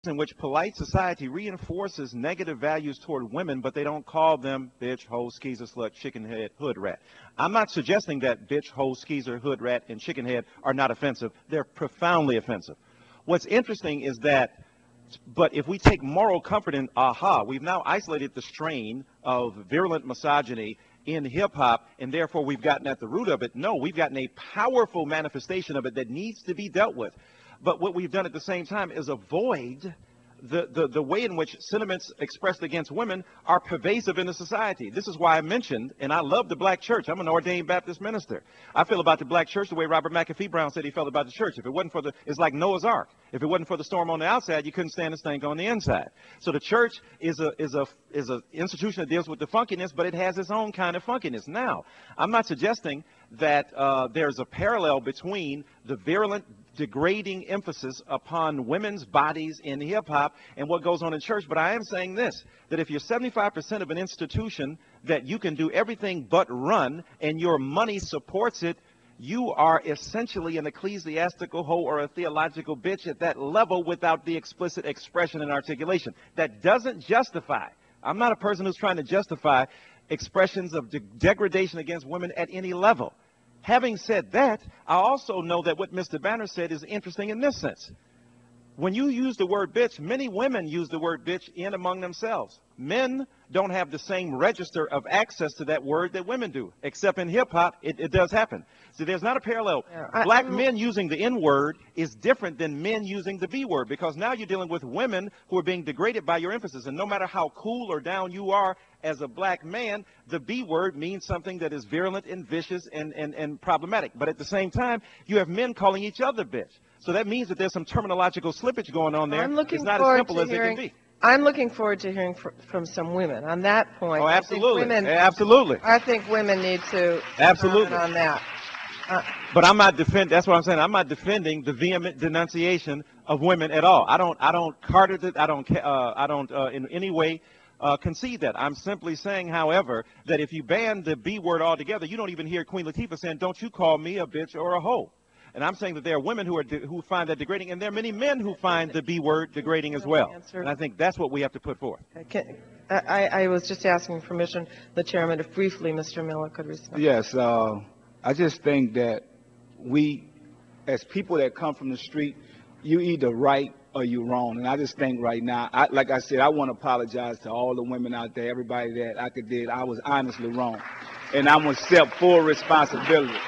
in which polite society reinforces negative values toward women, but they don't call them bitch, hoe, skeezer, slut, chickenhead, hood rat. I'm not suggesting that bitch, hoe, skeezer, hood rat, and chickenhead are not offensive. They're profoundly offensive. What's interesting is that, but if we take moral comfort in aha, we've now isolated the strain of virulent misogyny in hip-hop, and therefore we've gotten at the root of it. No, we've gotten a powerful manifestation of it that needs to be dealt with. But what we've done at the same time is avoid the way in which sentiments expressed against women are pervasive in the society. This is why I mentioned, and I love the black church. I'm an ordained Baptist minister. I feel about the black church the way Robert McAfee Brown said he felt about the church. If it wasn't for it's like Noah's Ark. If it wasn't for the storm on the outside, you couldn't stand the stink on the inside. So the church is a institution that deals with the funkiness, but it has its own kind of funkiness. Now, I'm not suggesting that there's a parallel between the virulent, degrading emphasis upon women's bodies in hip-hop and what goes on in church, but I am saying this, that if you're 75% of an institution that you can do everything but run and your money supports it, you are essentially an ecclesiastical hoe or a theological bitch at that level without the explicit expression and articulation. That doesn't justify. I'm not a person who's trying to justify expressions of degradation against women at any level. Having said that, I also know that what Mr. Banner said is interesting in this sense. When you use the word bitch, many women use the word bitch in among themselves. Men don't have the same register of access to that word that women do, except in hip-hop, it does happen. So there's not a parallel. Black men using the N-word is different than men using the B-word, because now you're dealing with women who are being degraded by your emphasis. And no matter how cool or down you are as a black man, the B-word means something that is virulent and vicious and problematic. But at the same time, you have men calling each other bitch. So that means that there's some terminological slippage going on there. It's not as simple as it can be. I'm looking forward to hearing from some women on that point. Oh, absolutely. Absolutely. I think women need to comment on that. But I'm not that's what I'm saying. I'm not defending the vehement denunciation of women at all. I don't cart it. I don't in any way concede that. I'm simply saying, however, that if you ban the B word altogether, you don't even hear Queen Latifah saying, "Don't you call me a bitch or a hoe." And I'm saying that there are women who find that degrading, and there are many men who find the B word degrading as well. And I think that's what we have to put forth. I was just asking permission, the chairman, if briefly Mr. Miller could respond. Yes, I just think that we, as people that come from the street, you either right or you wrong. And I just think right now, like I said, I want to apologize to all the women out there, everybody that I did. I was honestly wrong, and I'm going to accept full responsibility.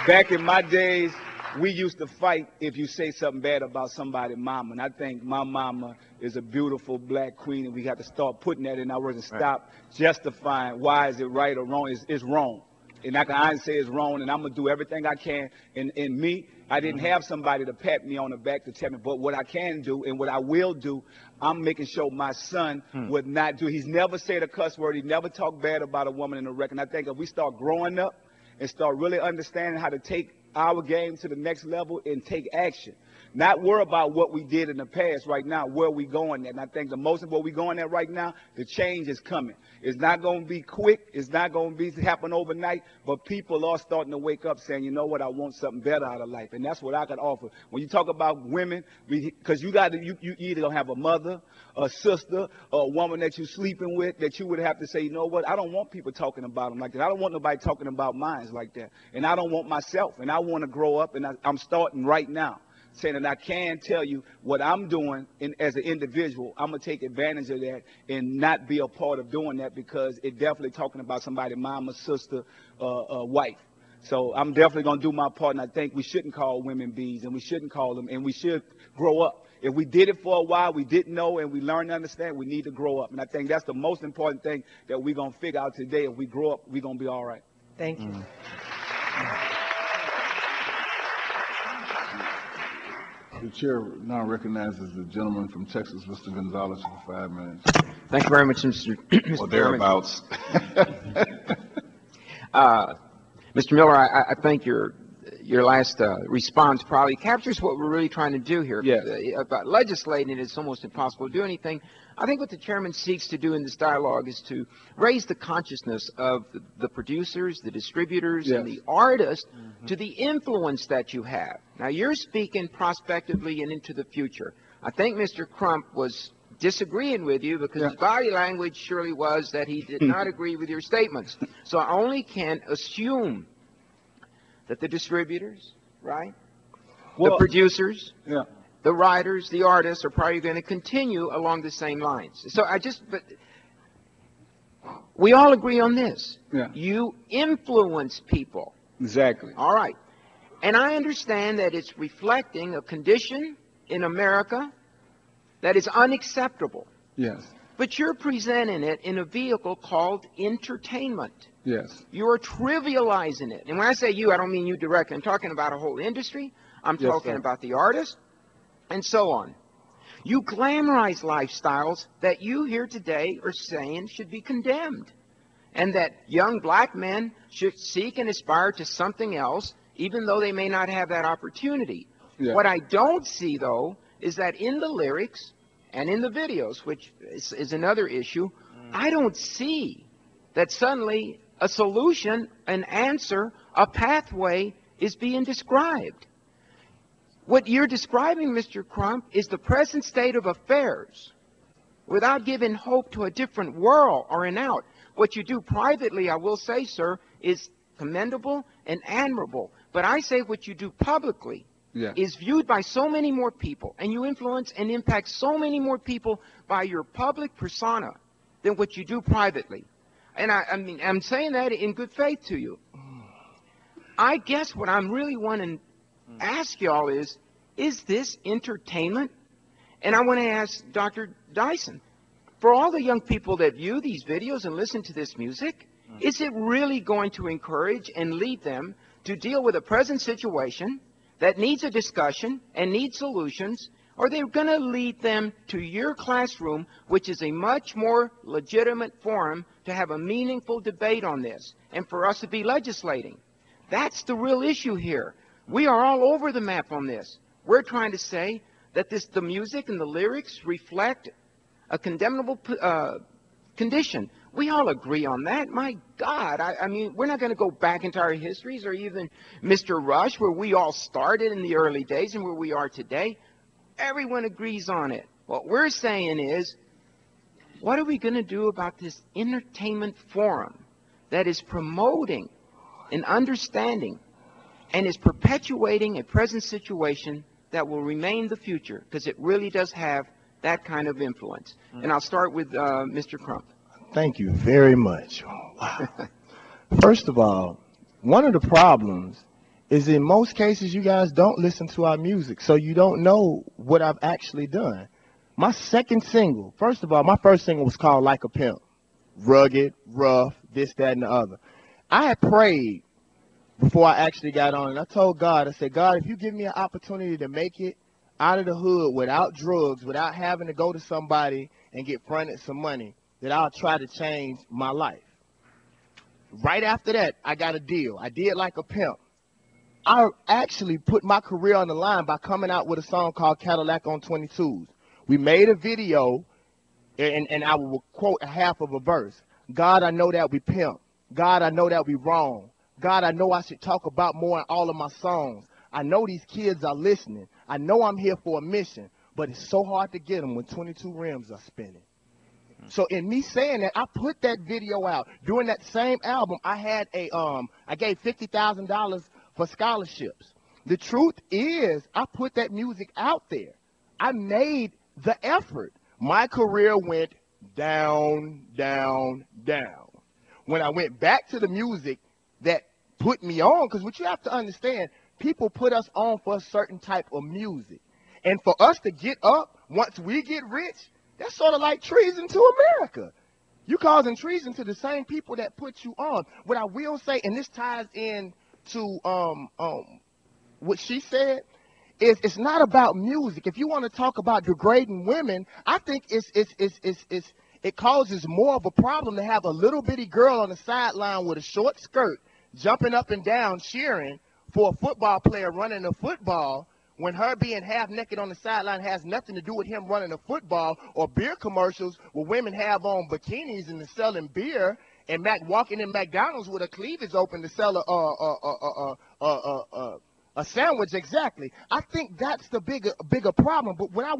Back in my days, we used to fight if you say something bad about somebody's mama. And I think my mama is a beautiful black queen, and we got to start putting that in our words and stop justifying why is it right or wrong. It's wrong. And I can honestly say it's wrong, and I'm going to do everything I can. In me, I didn't have somebody to pat me on the back to tell me, but what I can do and what I will do, I'm making sure my son would not do. He's never said a cuss word. He never talked bad about a woman in the record. And I think if we start growing up and start really understanding how to take our game to the next level and take action. Not worry about what we did in the past right now, where we going at. And I think the most of what we going at right now, the change is coming. It's not going to be quick. It's not going to happen overnight. But people are starting to wake up saying, you know what, I want something better out of life. And that's what I could offer. When you talk about women, because you either going to have a mother, a sister, or a woman that you're sleeping with, that you would have to say, you know what, I don't want people talking about them like that. I don't want nobody talking about mine like that. And I don't want myself. And I want to grow up. And I'm starting right now, saying that I can tell you what I'm doing as an individual. I'm going to take advantage of that and not be a part of doing that, because it definitely talking about somebody, mama, sister, wife. So I'm definitely going to do my part, and I think we shouldn't call women bees, and we shouldn't call them, and we should grow up. If we did it for a while, we didn't know, and we learned to understand, we need to grow up. And I think that's the most important thing that we're going to figure out today. If we grow up, we're going to be all right. Thank you. The chair now recognizes the gentleman from Texas, Mr. Gonzalez, for 5 minutes. Thank you very much, Mr. Or thereabouts. Mr. Miller, I think your your last response probably captures what we're really trying to do here. Yes. About legislating, it's almost impossible to do anything. I think what the chairman seeks to do in this dialogue is to raise the consciousness of the producers, the distributors, Yes. and the artists to the influence that you have. Now, you're speaking prospectively and into the future. I think Mr. Crump was disagreeing with you because his body language surely was that he did not agree with your statements. So I only can assume that the distributors, right, the producers, the writers, the artists are probably going to continue along the same lines. So but we all agree on this. Yeah. You influence people. Exactly. All right. And I understand that it's reflecting a condition in America that is unacceptable. Yes. But you're presenting it in a vehicle called entertainment. Yes. You're trivializing it. And when I say you, I don't mean you directly. I'm talking about a whole industry. I'm talking about the artist and so on. You glamorize lifestyles that you here today are saying should be condemned, and that young black men should seek and aspire to something else, even though they may not have that opportunity. Yeah. What I don't see, though, is that in the lyrics and in the videos, which is another issue, I don't see that suddenly a solution, an answer, a pathway is being described. What you're describing, Mr. Crump, is the present state of affairs without giving hope to a different world or an out. What you do privately, I will say, sir, is commendable and admirable. But I say what you do publicly is viewed by so many more people, and you influence and impact so many more people by your public persona than what you do privately. And I mean, I'm saying that in good faith to you. I guess what I'm really wanting to ask y'all is this entertainment? And I want to ask Dr. Dyson, for all the young people that view these videos and listen to this music, is it really going to encourage and lead them to deal with a present situation that needs a discussion and needs solutions, or they're going to lead them to your classroom, which is a much more legitimate forum to have a meaningful debate on this and for us to be legislating? That's the real issue here. We are all over the map on this. We're trying to say that the music and the lyrics reflect a condemnable condition. We all agree on that. My God, I mean, we're not going to go back into our histories or even Mr. Rush, where we all started in the early days and where we are today. Everyone agrees on it. What we're saying is, what are we going to do about this entertainment forum that is promoting an understanding and is perpetuating a present situation that will remain the future, because it really does have that kind of influence? And I'll start with Mr. Crump. Thank you very much. Wow. First of all, one of the problems is in most cases you guys don't listen to our music, so you don't know what I've actually done. My second single, first of all, my first single was called Like a Pimp. Rugged, rough, this, that, and the other. I had prayed before I actually got on, and I told God, I said, God, if you give me an opportunity to make it out of the hood without drugs, without having to go to somebody and get fronted some money, that I'll try to change my life. Right after that, I got a deal. I did Like a Pimp. I actually put my career on the line by coming out with a song called Cadillac on 22s. We made a video, and I will quote a half of a verse. God, I know that we pimp. God, I know that we wrong. God, I know I should talk about more in all of my songs. I know these kids are listening. I know I'm here for a mission, but it's so hard to get them when 22 rims are spinning. So in me saying that, I put that video out. During that same album, I had I gave $50,000 for scholarships. The truth is, I put that music out there. I made the effort. My career went down, down, down. When I went back to the music that put me on, because what you have to understand, people put us on for a certain type of music. And for us to get up, once we get rich, that's sort of like treason to America. You causing treason to the same people that put you on. What I will say, and this ties in to what she said, is it's not about music. If you want to talk about degrading women, I think it causes more of a problem to have a little bitty girl on the sideline with a short skirt jumping up and down cheering for a football player running a football when her being half naked on the sideline has nothing to do with him running a football, or beer commercials where women have on bikinis and they're selling beer, and walking in McDonald's with a cleavage open to sell a sandwich. Exactly. I think that's the bigger problem. But when I